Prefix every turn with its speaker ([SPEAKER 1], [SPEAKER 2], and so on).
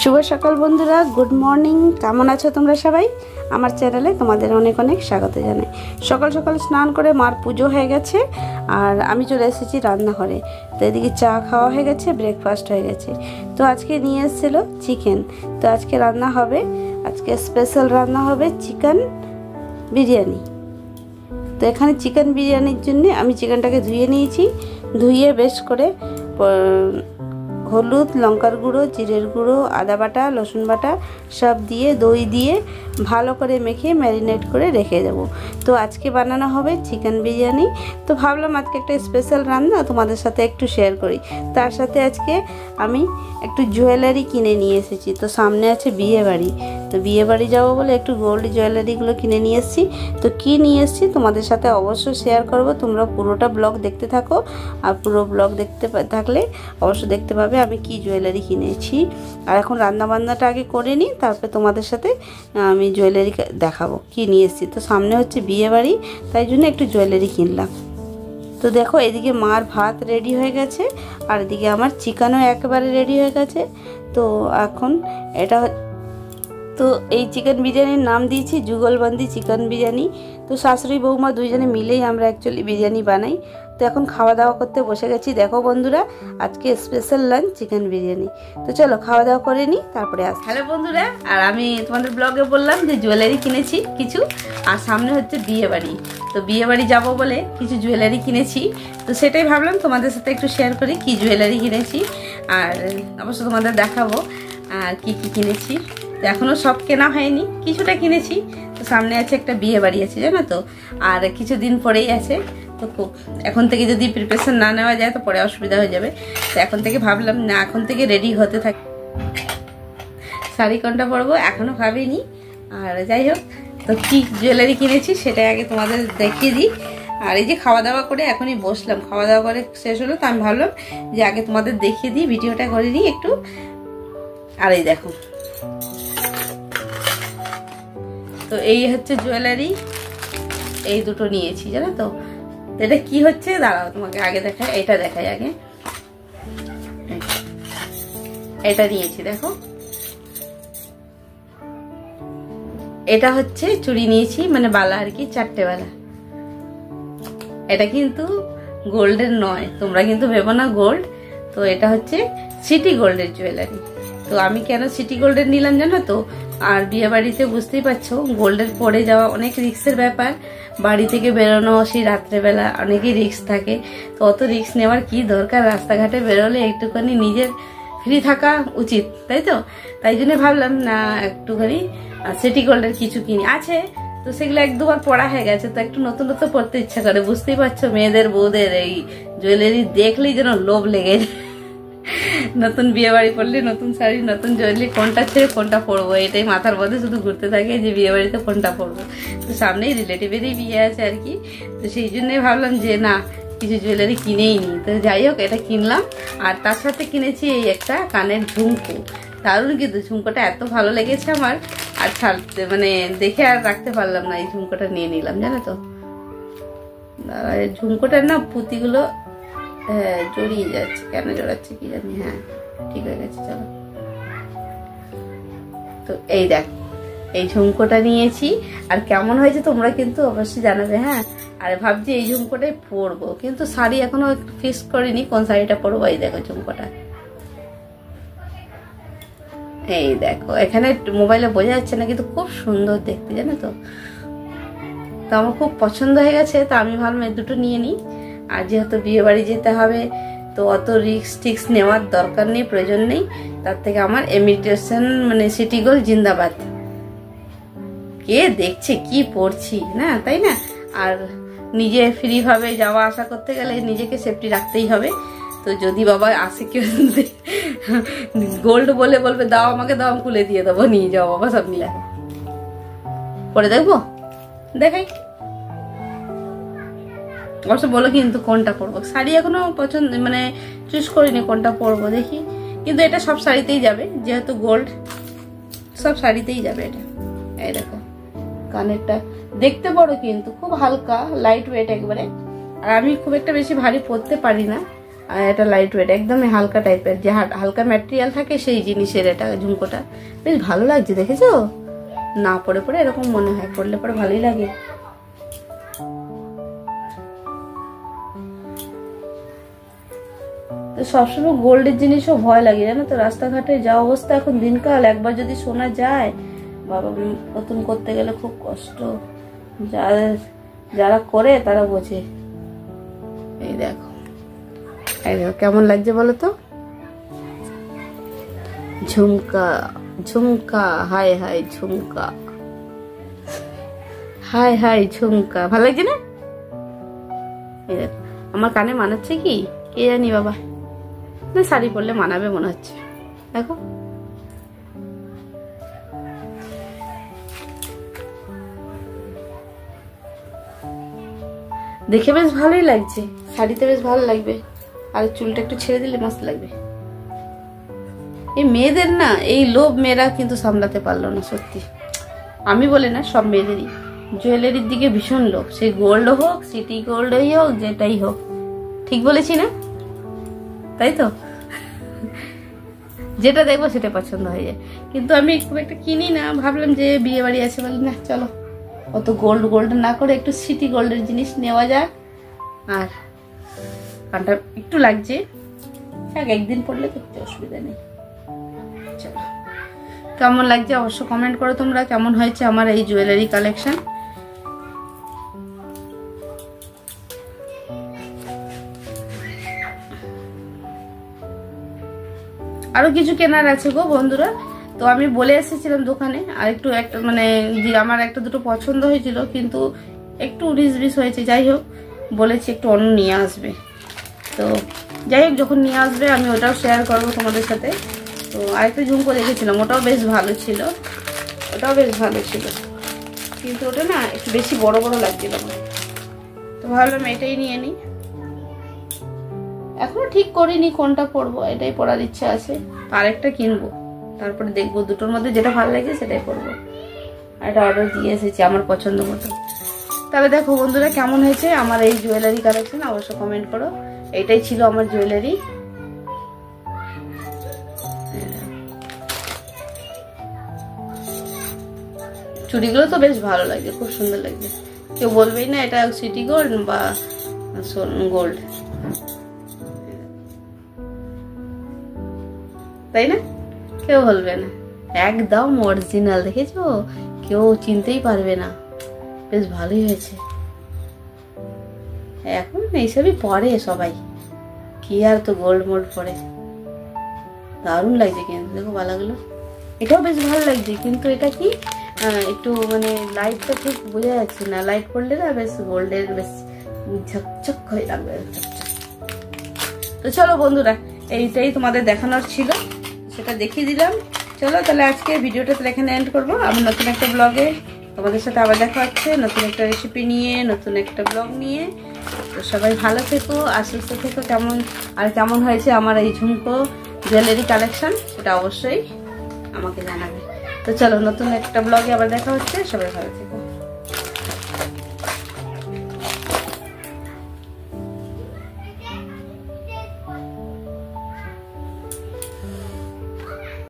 [SPEAKER 1] শুভ সকাল বন্ধুরা, good morning. কেমন আছো তোমরা সবাই? আমার চ্যানেলে তোমাদের অনেক অনেক স্বাগত জানাই। সকাল সকাল স্নান করে মার পুজো হয়ে গেছে আর আমি চলে এসেছি রান্নাঘরে। তো এদিকে চা খাওয়া হয়ে গেছে, ব্রেকফাস্ট হয়ে গেছে। তো আজকে নিয়ে এসেছিল চিকেন। তো আজকে রান্না হবে, আজকে স্পেশাল রান্না হবে চিকেন বিরিয়ানি। তো এখানে চিকেন বিরিয়ানির জন্য আমি চিকেনটাকে ধুয়ে নিয়েছি। ধুয়ে বেশ করে হলুদ, লঙ্কার গুঁড়ো, জিরের গুঁড়ো, আদা বাটা, রসুন বাটা সব দিয়ে দই দিয়ে ভালো করে মেখে ম্যারিনেট করে রেখে দেবো। তো আজকে বানানো হবে চিকেন বিরিয়ানি। তো ভাবলাম আজকে একটা স্পেশাল রান্না তোমাদের সাথে একটু শেয়ার করি। তার সাথে আজকে আমি একটু জুয়েলারি কিনে নিয়ে এসেছি। তো সামনে আছে বিয়ে বাড়ি, তো বিয়ে বাড়ি যাবো বলে একটু গোল্ড জুয়েলারিগুলো কিনে নিয়ে এসেছি। তো কী নিয়ে এসেছি তোমাদের সাথে অবশ্যই শেয়ার করব। তোমরা পুরোটা ব্লগ দেখতে থাকো, আর পুরো ব্লগ দেখতে থাকলে অবশ্যই দেখতে পাবে আমি কি জুয়েলারি কিনেছি। আর এখন রান্নাবান্নাটা আগে করে নিই, তারপরে তোমাদের সাথে আমি জুয়েলারি দেখাবো কি নিয়ে এসেছি। তো সামনে হচ্ছে বিয়ে বাড়ি, তাই জন্য একটু জুয়েলারি কিনলাম। তো দেখো এদিকে মার ভাত রেডি হয়ে গেছে আর এদিকে আমার চিকেনও একেবারে রেডি হয়ে গেছে। তো এখন এটা তো এই চিকেন বিরিয়ানির নাম দিয়েছি যুগলবন্দি চিকেন বিরিয়ানি। তো শাশুড়ি বৌমা দুইজনে মিলেই আমরা অ্যাকচুয়ালি বিরিয়ানি বানাই। তো এখন খাওয়া দাওয়া করতে বসে গেছি। দেখো বন্ধুরা, আজকে স্পেশাল লাঞ্চ চিকেন বিরিয়ানি। তো চলো খাওয়া দাওয়া করে নিই, তারপরে আস। হ্যালো বন্ধুরা, আর আমি তোমাদের ব্লগে বললাম যে জুয়েলারি কিনেছি কিছু, আর সামনে হচ্ছে বিয়ে বাড়ি। তো বিয়ে বাড়ি যাবো বলে কিছু জুয়েলারি কিনেছি। তো সেটাই ভাবলাম তোমাদের সাথে একটু শেয়ার করি কি জুয়েলারি কিনেছি, আর অবশ্য তোমাদের দেখাবো আর কি কি কিনেছি। তো এখনও সব কেনা হয়নি, কিছুটা কিনেছি। তো সামনে আছে একটা বিয়ে বাড়ি আছে, জানো তো, আর কিছুদিন পরেই আছে। তো এখন থেকে যদি প্রিপারেশন না নেওয়া যায় তো পরে অসুবিধা হয়ে যাবে। তো এখন থেকে ভাবলাম না, এখন থেকে রেডি হতে থাকি। শাড়ি কোনটা পরবো এখনও ভাবিনি। আর যাই হোক, তো কি জুয়েলারি কিনেছি সেটাই আগে তোমাদের দেখিয়ে দিই। আর এই যে খাওয়া দাওয়া করে এখনই বসলাম, খাওয়া দাওয়া করে শেষ হলো, তো আমি ভাবলাম যে আগে তোমাদের দেখিয়ে দিই, ভিডিওটা করে নিই একটু। আর এই দেখো, তো এই হচ্ছে জুয়েলারি, এই দুটো নিয়েছি, জানো তো। এটা কি হচ্ছে দাঁড়াও তোমাকে আগে দেখায়, এটা দেখাই আগে। এটা নিয়েছি, দেখো এটা হচ্ছে চুড়ি নিয়েছি, মানে বালা আর কি, 4টে বালা। এটা কিন্তু গোল্ডের নয়, তোমরা কিন্তু ভেবো না গোল্ড। তো এটা হচ্ছে সিটি গোল্ডের জুয়েলারি। তো আমি কেন সিটি গোল্ডের নিলাম জানো তো, আর বিয়ে বাড়িতে বুঝতেই পারছো গোল্ডের পরে যাওয়া অনেক রিস্কের ব্যাপার। বাড়ি থেকে বেরোনো সেই রাত্রেবেলা অনেকই রিস্ক থাকে। তো অত রিস্ক নেওয়ার কি দরকার, রাস্তাঘাটে বেরোলে একটুখানি নিজের ফ্রি থাকা উচিত, তাই তো। তাই জন্য ভাবলাম না একটুখানি সিটি গোল্ডের কিছু কিনি আছে। তো সেগুলো 1-2বার পড়া হয়ে গেছে, তো একটু নতুন নতুন পড়তে ইচ্ছা করে। বুঝতেই পারছো মেয়েদের বউদের এই জুয়েলারি দেখলেই যেন লোভ লেগে যায়। নতুন বিয়ে বাড়ি পড়লে নতুন শাড়ি, নতুন জুয়েলারি, কোনটা ছেড়ে কোনটা পরবো এটাই মাথার মধ্যে শুধু ঘুরতে থাকে যে বিয়ে বাড়িতে কোনটা পরবো। তো সামনেই রিলেটিভেরই বিয়ে আছে আর কি। তো সেই জন্যই ভাবলাম যে না, কিছু জুয়েলারি কিনেই নি। তো যাই হোক, এটা কিনলাম। আর তার সাথে কিনেছি এই একটা কানের ঝুমকো। দারুণ কিন্তু ঝুমকোটা এত ভালো লেগেছে আমার, আর ছাড়তে মানে দেখে আর রাখতে পারলাম না, এই ঝুমকোটা নিয়ে নিলাম, জানো তো। ঝুমকোটার না পুঁতিগুলো জড়িয়ে যাচ্ছে, কেন জড়াচ্ছে কি জানি। হ্যাঁ ঠিক হয়ে গেছে, চলো। তো এই দেখ, এই ঝুমকোটা নিয়েছি, আর কেমন হয়েছে তোমরা কিন্তু অবশ্যই জানাবে। হ্যাঁ, আর ভাবছি এই ঝুমকোটাই পরবো, কিন্তু শাড়ি এখনো ফিক্স করিনি কোন শাড়িটা পরবো। এই দেখো ঝুমকোটা, এই দেখো, এখানে মোবাইলে বোঝা যাচ্ছে না কিন্তু খুব সুন্দর দেখতে, জানো তো। তো আমার খুব পছন্দ হয়ে গেছে, তো আমি ভাবলাম এই দুটো নিয়ে নিই। আর যেহেতু বিয়ে বাড়ি যেতে হবে, তো অত রিস্ক টিক্স নেওয়ার দরকার নেই, প্রয়োজন নেই। তার থেকে আমার ইমিটেশন মানে সিটি গোল্ড জিন্দাবাদ। কে দেখছে কি পড়ছি না, তাই না। আর নিজে ফ্রি ভাবে যাওয়া আসা করতে গেলে নিজেকে সেফটি রাখতেই হবে। তো যদি বাবা আসে কেউ গোল্ড বলে বলবে দাও আমাকে, দাও আমি খুলে দিয়ে দেবো, নিয়ে যাও বাবা সব মিলে। পরে দেখবো, দেখাই অবশ্য বলো কিন্তু কোনটা পরবো। শাড়ি এখনো পছন্দ মানে চুজ করিনি কোনটা পরবো, দেখি। কিন্তু এটা সব শাড়িতেই যাবে, যেহেতু গোল্ড সব শাড়িতেই যাবে এটা। এই দেখো কানেরটা দেখতে বড় কিন্তু খুব হালকা, লাইট ওয়েট একবারে। আর আমি খুব একটা বেশি ভারী পরতে পারি না, আর এটা লাইট ওয়েট, একদমই হালকা টাইপের, যে হালকা ম্যাটেরিয়াল থাকে সেই জিনিসের এটা ঝুমকোটা। বেশ ভালো লাগছে, দেখেছো? না পরে পরে এরকম মনে হয়, পরলে পরে ভালোই লাগে। সবসময় গোল্ডের জিনিসও ভয় লাগে, জানো তো? রাস্তাঘাটে যা অবস্থা এখন দিনকাল, একবার যদি সোনা যায় বাবা, নতুন করতে গেলে খুব কষ্ট। যারা করে তারা বোঝে। এই দেখো, এই দেখো কেমন লাগছে বলো তো? ঝুমকা ঝুমকা, হাই হাই ঝুমকা, হাই হাই ঝুমকা, ভালো লাগছে না? এই দেখো, আমার কানে মানাচ্ছে কি কে জানি বাবা, না শাড়ি পরলে মানাবে মনে হচ্ছে। দেখো দেখে বেশ ভালোই লাগছে, শাড়িতে বেশ ভালো লাগবে। আর চুলটা একটু ছেড়ে দিলে মস্ত লাগবে। এই মেয়েদের না এই লোভ মেয়েরা কিন্তু সামলাতে পারলো না, সত্যি। আমি বলে না, সব মেয়েদেরই জুয়েলারির দিকে ভীষণ লোভ। সেই গোল্ড হোক, সিটি গোল্ডই হোক, যেটাই হোক। ঠিক বলেছি না? তাই তো, যেটা দেখবো সেটা পছন্দ হয়ে যায়। কিন্তু আমি খুব একটা কিনি না, ভাবলাম যে বিয়ে বাড়ি আছে বলি না, চলো অত গোল্ড না করে একটু সিটি গোল্ডের জিনিস নেওয়া যাক। আর কানটা একটু লাগছে, একদিন পড়লে তো কিছু অসুবিধা নেই। চলো, কেমন লাগছে অবশ্য কমেন্ট করো তোমরা, কেমন হয়েছে আমার এই জুয়েলারি কালেকশন। আরো কিছু কেনার আছে গো বন্ধুরা, তো আমি বলে এসেছিলাম দোকানে। আর একটু একটা মানে আমার একটা দুটো পছন্দ হয়েছিল, কিন্তু একটু 19-20 হয়েছে। যাই হোক, বলেছি একটু অন্য নিয়ে আসবে। তো যাই হোক, যখন নিয়ে আসবে আমি ওটাও শেয়ার করবো তোমাদের সাথে। তো আরেকটা ঝুমকো দেখেছিলাম, ওটাও বেশ ভালো ছিল, কিন্তু ওটা না একটু বেশি বড় বড় লাগছিল আমার। তো ভাবলাম এটাই নিয়ে নিই। এখনো ঠিক করিনি কোনটা পরবো, এটাই পরার ইচ্ছা আছে। আরেকটা কিনবো, তারপরে দেখবো দুটোর মধ্যে যেটা ভালো লাগে সেটাই পরবো। আর এটা অর্ডার দিয়ে এসেছি আমার পছন্দ মতো। তবে দেখো বন্ধুরা, কেমন হয়েছে আমার এই জুয়েলারি কালেকশন অবশ্য কমেন্ট করো। এইটাই ছিল আমার জুয়েলারি। চুড়িগুলো তো বেশ ভালো লাগছে, খুব সুন্দর লাগছে। কেউ বলবেই না এটা সিটি গোল্ড বা গোল্ড, তাই না? কেউ বলবে না, একদম অরিজিনাল। দেখেছো, কেউ চিনতেই পারবে না। বেশ ভালোই হয়েছে। এখন এইসবই পরে সবাই, কি আর তো গোল্ড মোল্ড পরে। দারুণ লাগছে কিন্তু, দেখো বালাগুলো। এটাও বেশ ভালো লাগছে, কিন্তু এটা কি একটু মানে লাইটটা ঠিক বোঝা যাচ্ছে না। লাইট পড়লে না বেশ গোল্ডের বেশ ঝকঝক হয়ে লাগবে। তো চলো বন্ধুরা, এইটাই তোমাদের দেখানোর ছিল, সেটা দেখিয়ে দিলাম। চলো তাহলে আজকে ভিডিওটা তাহলে এখানে এন্ড করবো। আমি নতুন একটা ব্লগে তোমাদের সাথে আবার দেখা হচ্ছে, নতুন একটা রেসিপি নিয়ে, নতুন একটা ব্লগ নিয়ে। তো সবাই ভালো থেকো আর সুস্থ থেকো। কেমন হয়েছে আমার এই ঝুমকো জুয়েলারি কালেকশন সেটা অবশ্যই আমাকে জানাবে। তো চলো, নতুন একটা ব্লগে আবার দেখা হচ্ছে, সবাই ভালো থেকো।